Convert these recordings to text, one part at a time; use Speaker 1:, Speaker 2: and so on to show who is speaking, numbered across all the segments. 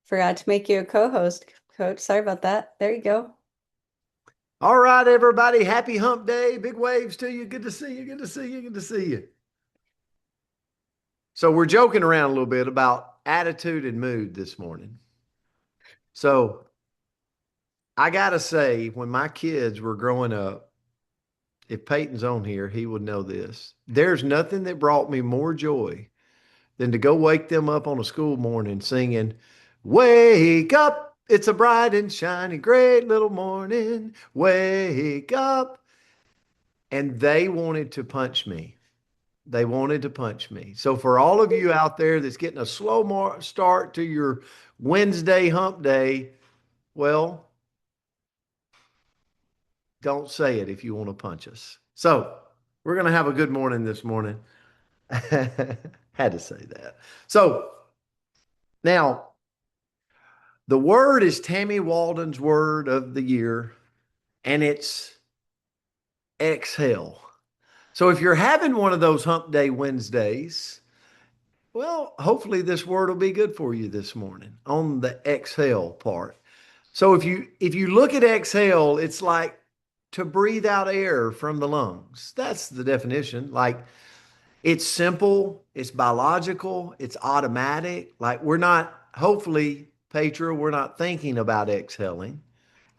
Speaker 1: Forgot to make you a co-host, Coach. Sorry about that. There you go.
Speaker 2: All right, everybody. Happy hump day. Big waves to you. Good to see you. Good to see you. Good to see you. So, we're joking around a little bit about attitude and mood this morning. So, I got to say, when my kids were growing up, if Peyton's on here, he would know this. There's nothing that brought me more joy than to go wake them up on a school morning singing, "Wake up. It's a bright and shiny, great little morning. Wake up." And they wanted to punch me. They wanted to punch me. So for all of you out there that's getting a slow start to your Wednesday hump day, well, don't say it if you want to punch us. So we're going to have a good morning this morning. Had to say that. So now the word is Tammy Walden's word of the year, and it's exhale. So if you're having one of those hump day Wednesdays, well, hopefully this word will be good for you this morning on the exhale part. So if you look at exhale, it's like to breathe out air from the lungs. That's the definition. Like it's simple, it's biological, it's automatic. Like we're not, hopefully, Petra, we're not thinking about exhaling.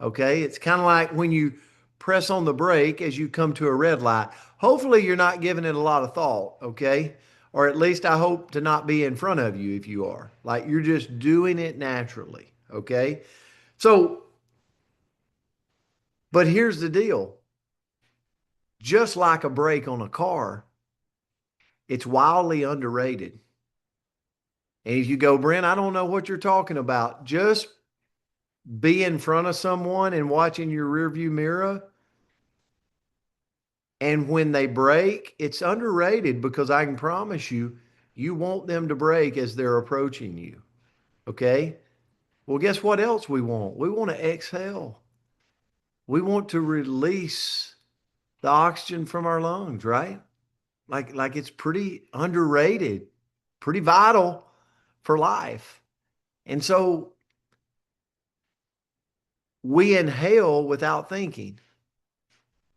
Speaker 2: Okay? It's kind of like when you press on the brake as you come to a red light. Hopefully, you're not giving it a lot of thought, okay? Or at least I hope to not be in front of you if you are. Like you're just doing it naturally, okay? So, but here's the deal. Just like a brake on a car, it's wildly underrated. And if you go, Brent, I don't know what you're talking about. Just be in front of someone and watching your rearview mirror. And when they break, it's underrated because I can promise you, you want them to break as they're approaching you. Okay. Well, guess what else we want? We want to exhale. We want to release the oxygen from our lungs, right? Like it's pretty underrated, pretty vital for life. And so we inhale without thinking.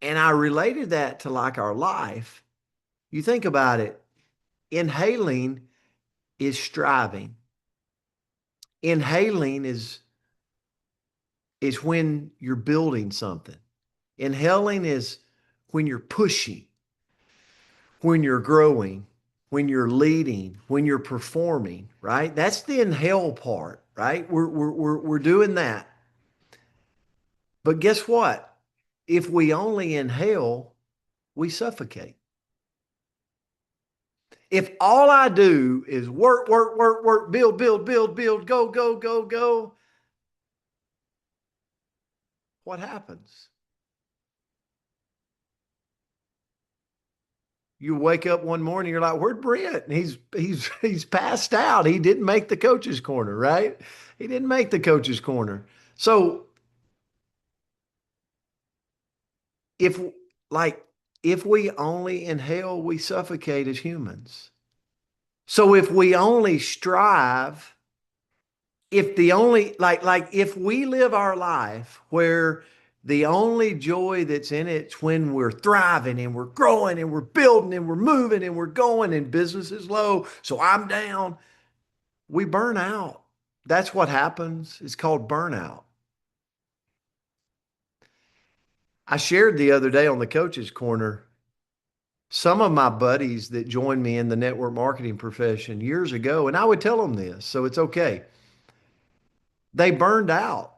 Speaker 2: And I related that to like our life. You think about it, inhaling is striving. Inhaling is when you're building something. Inhaling is when you're pushing, when you're growing, when you're leading, when you're performing, right? That's the inhale part, right? We're doing that. But guess what? If we only inhale, we suffocate. If all I do is work, work, work, work, build, build, build, build, go, go, go, go, what happens? You wake up one morning, you're like, "Where'd Brent?" And he's passed out. He didn't make the coach's corner, right? He didn't make the coach's corner. So if like if we only inhale, we suffocate as humans. So if we only strive, if the only like if we live our life where the only joy that's in it's when we're thriving and we're growing and we're building and we're moving and we're going and business is low, so I'm down, we burn out. That's what happens. It's called burnout. I shared the other day on the coach's corner some of my buddies that joined me in the network marketing profession years ago, and I would tell them this, so it's okay. They burned out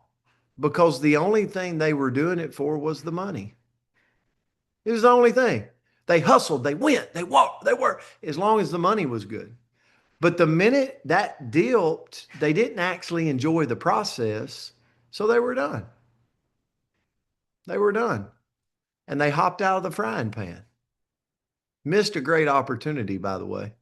Speaker 2: because the only thing they were doing it for was the money. It was the only thing. They hustled, they went, they walked, they worked, as long as the money was good. But the minute that dipped, they didn't actually enjoy the process, so they were done. They were done. And they hopped out of the frying pan. Missed a great opportunity, by the way.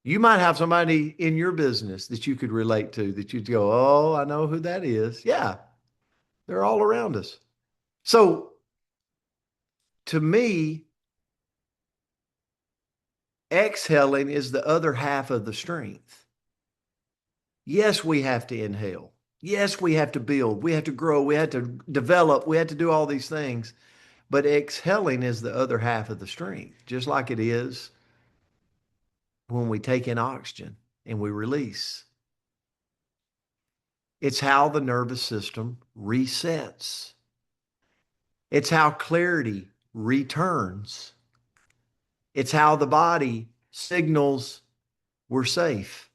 Speaker 2: You might have somebody in your business that you could relate to that you'd go, "Oh, I know who that is." Yeah, they're all around us. So to me, exhaling is the other half of the strength. Yes, we have to inhale. Yes, we have to build. We have to grow. We have to develop. We have to do all these things. But exhaling is the other half of the strength, just like it is when we take in oxygen and we release. It's how the nervous system resets. It's how clarity returns. It's how the body signals we're safe.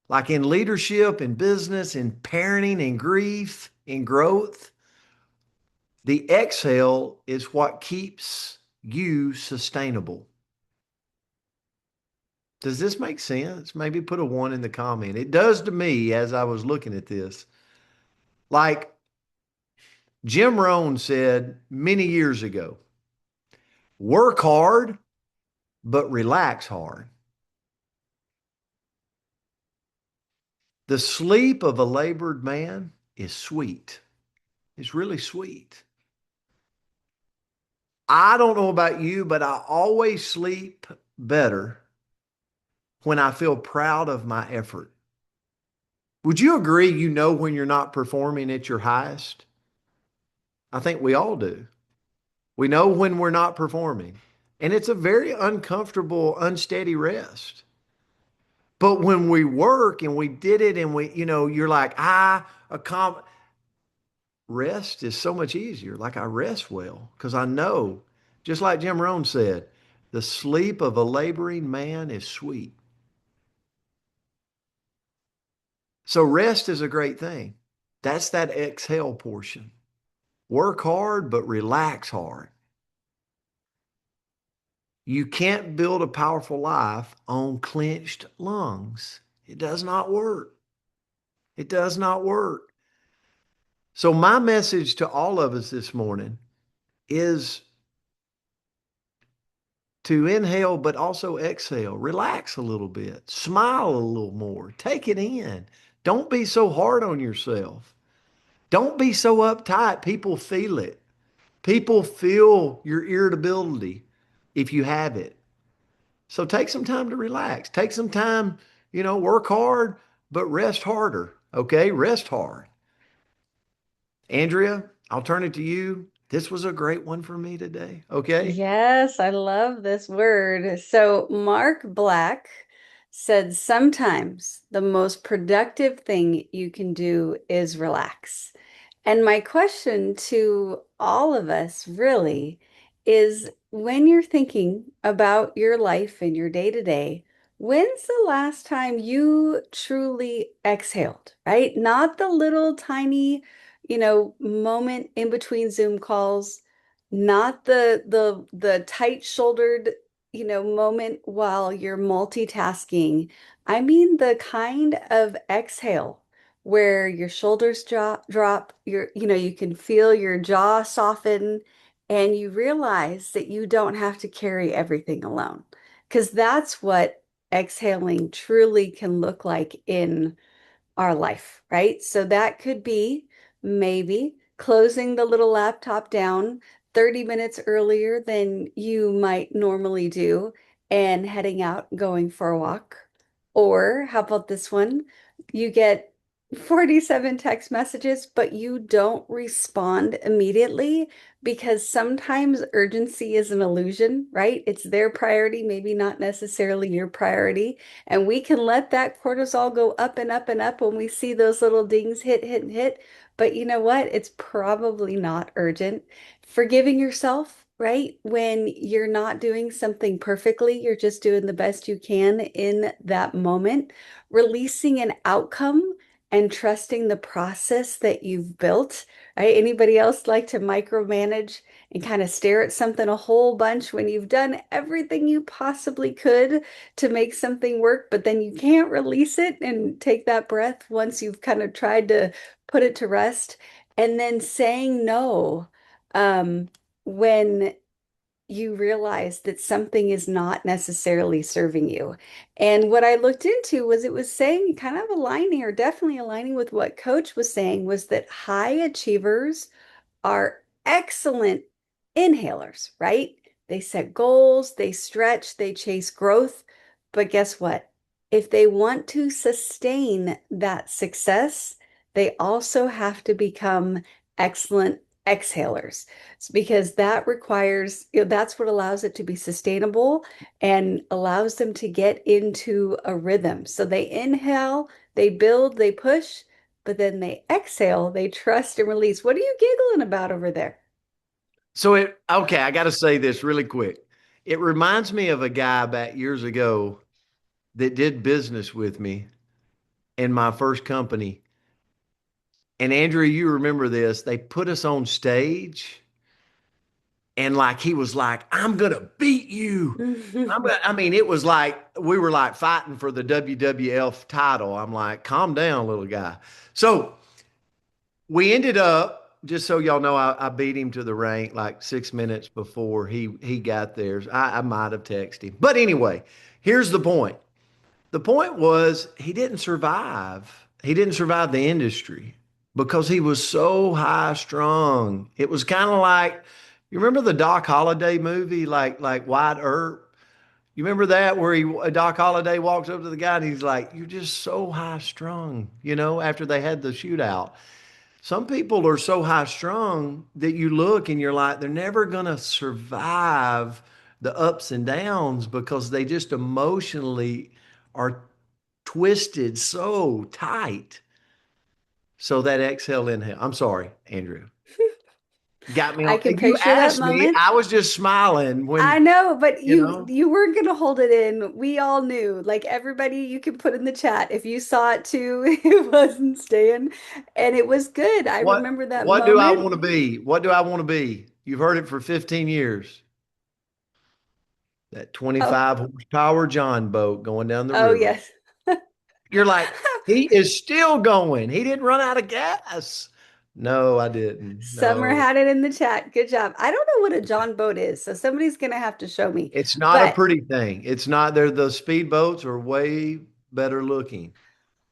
Speaker 2: Like in leadership, in business, in parenting, in grief, in growth, the exhale is what keeps you sustainable. Does this make sense? Maybe put a one in the comment. It does to me as I was looking at this. Like Jim Rohn said many years ago, work hard, but relax hard. The sleep of a labored man is sweet. It's really sweet. I don't know about you, but I always sleep better when I feel proud of my effort. Would you agree you know when you're not performing at your highest? I think we all do. We know when we're not performing. And it's a very uncomfortable, unsteady rest. But when we work and we did it and you're like, rest is so much easier. Like I rest well because I know, just like Jim Rohn said, the sleep of a laboring man is sweet. So rest is a great thing. That's that exhale portion. Work hard, but relax hard. You can't build a powerful life on clenched lungs. It does not work. It does not work. So, my message to all of us this morning is to inhale, but also exhale. Relax a little bit, smile a little more, take it in. Don't be so hard on yourself. Don't be so uptight. People feel it. People feel your irritability if you have it. So take some time to relax. Take some time, work hard, but rest harder. Okay? Rest hard. Andrea, I'll turn it to you. This was a great one for me today. Okay?
Speaker 1: Yes, I love this word. So, Mark Black said sometimes the most productive thing you can do is relax. And my question to all of us really is when you're thinking about your life and your day to day, when's the last time you truly exhaled, right? Not the little tiny, moment in between Zoom calls, not the tight-shouldered, moment while you're multitasking. I mean the kind of exhale where your shoulders drop, you can feel your jaw soften, and you realize that you don't have to carry everything alone. Because that's what exhaling truly can look like in our life, right? So that could be maybe closing the little laptop down 30 minutes earlier than you might normally do and heading out going for a walk. Or how about this one? You get 47 text messages, but you don't respond immediately because sometimes urgency is an illusion, right? It's their priority, maybe not necessarily your priority. And we can let that cortisol go up and up and up when we see those little dings hit, hit, and hit. But you know what? It's probably not urgent. Forgiving yourself, right? When you're not doing something perfectly, you're just doing the best you can in that moment. Releasing an outcome and trusting the process that you've built, right? Anybody else like to micromanage and kind of stare at something a whole bunch when you've done everything you possibly could to make something work, but then you can't release it and take that breath once you've kind of tried to put it to rest? And then saying no when you realize that something is not necessarily serving you. And what I looked into was it was saying kind of aligning or definitely aligning with what Coach was saying was that high achievers are excellent inhalers, right? They set goals, they stretch, they chase growth. But guess what? if they want to sustain that success, they also have to become excellent exhalers. It's because that requires, that's what allows it to be sustainable and allows them to get into a rhythm. So they inhale, they build, they push, but then they exhale, they trust and release. What are you giggling about over there?
Speaker 2: So okay, I got to say this really quick. It reminds me of a guy back years ago that did business with me in my first company. And Andrew, you remember this. They put us on stage and like he was like, I'm gonna beat you. I mean, it was like we were like fighting for the WWF title. I'm like, calm down, little guy. So we ended up, just so y'all know, I beat him to the rank like 6 minutes before he got there. I might have texted him. But anyway, here's the point. The point was he didn't survive. He didn't survive the industry because he was so high strung. It was kind of like, you remember the Doc Holliday movie, like Wyatt Earp? You remember that where Doc Holliday walks up to the guy and he's like, "You're just so high strung," after they had the shootout. Some people are so high strung that you look and you're like, they're never going to survive the ups and downs because they just emotionally are twisted so tight. So that exhale, inhale. I'm sorry, Andrew. Got me
Speaker 1: I
Speaker 2: on.
Speaker 1: can
Speaker 2: You
Speaker 1: picture that
Speaker 2: asked me.
Speaker 1: moment.
Speaker 2: I was just smiling
Speaker 1: I
Speaker 2: when,
Speaker 1: know, but
Speaker 2: you
Speaker 1: you
Speaker 2: know,
Speaker 1: you weren't gonna hold it in. We all knew. Like everybody, you can put in the chat if you saw it too. It wasn't staying, and it was good. I remember that
Speaker 2: what do I
Speaker 1: moment.
Speaker 2: want to be? What do I want to be? You've heard it for 15 years. That
Speaker 1: Oh,
Speaker 2: 25 horsepower John boat going down the
Speaker 1: oh
Speaker 2: river.
Speaker 1: yes.
Speaker 2: You're like, he is still going. He didn't run out of gas. No, I didn't.
Speaker 1: Summer
Speaker 2: No,
Speaker 1: had it in the chat. Good job. I don't know what a John boat is, so somebody's gonna have to show me.
Speaker 2: it's not a
Speaker 1: But
Speaker 2: pretty thing. It's not. The speedboats are way better looking,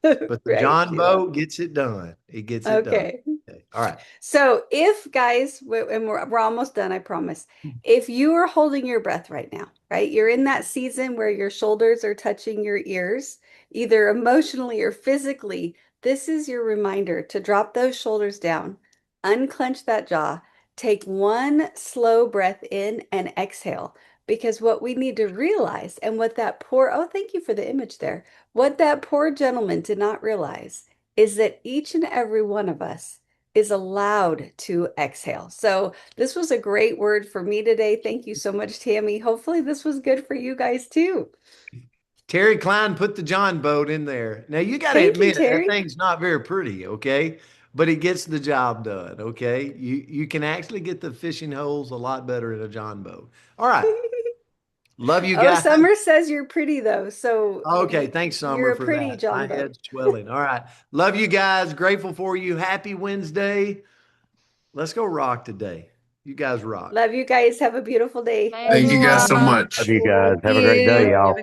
Speaker 2: but the
Speaker 1: right,
Speaker 2: John
Speaker 1: Sheila.
Speaker 2: boat gets it done. It gets it done.
Speaker 1: Okay.
Speaker 2: Okay. All right.
Speaker 1: So if guys, and we're almost done, I promise. If you are holding your breath right now, right? You're in that season where your shoulders are touching your ears, either emotionally or physically. This is your reminder to drop those shoulders down, unclench that jaw, take one slow breath in and exhale. Because what we need to realize, and what that poor, oh, thank you for the image there. What that poor gentleman did not realize is that each and every one of us is allowed to exhale. So this was a great word for me today. Thank you so much, Tammy. Hopefully this was good for you guys too.
Speaker 2: Terry Klein put the John boat in there. Now you got to
Speaker 1: Thank you,
Speaker 2: admit that
Speaker 1: Terry.
Speaker 2: thing's not very pretty, okay? But it gets the job done, okay? You can actually get the fishing holes a lot better in a John boat. All right. Love you
Speaker 1: Oh,
Speaker 2: guys.
Speaker 1: Summer says you're pretty though. So
Speaker 2: Okay, thanks,
Speaker 1: you're
Speaker 2: Summer,
Speaker 1: a
Speaker 2: for
Speaker 1: pretty
Speaker 2: that.
Speaker 1: John
Speaker 2: My
Speaker 1: boat.
Speaker 2: head's swelling. All right. Love you guys. Grateful for you. Happy Wednesday. Let's go rock today. You guys rock.
Speaker 1: Love you guys. Have a beautiful day.
Speaker 3: Thank
Speaker 4: Thank you
Speaker 3: you
Speaker 4: guys so
Speaker 3: all.
Speaker 4: much.
Speaker 5: Love you guys.
Speaker 3: Thank
Speaker 5: Have a great day,
Speaker 3: you.
Speaker 5: y'all.